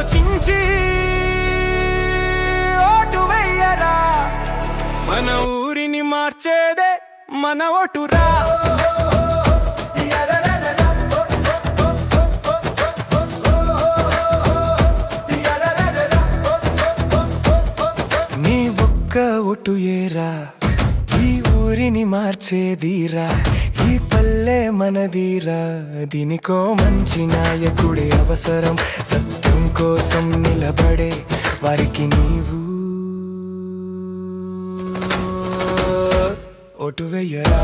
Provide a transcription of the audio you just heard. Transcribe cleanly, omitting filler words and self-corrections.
ఆలోచించి ఓటు వెయ్యరా మన ఊరిని మార్చేదే మన ఓటురా నీ ఒక్క ఓటు ఏరా ఈ ఊరిని మార్చేదీరా ఈ పల్లె మనదీరా దీనికో మంచి నాయకుడే అవసరం సత్యం కోసం నిలబడే వారికి నీవు ఓటు వెయ్యరా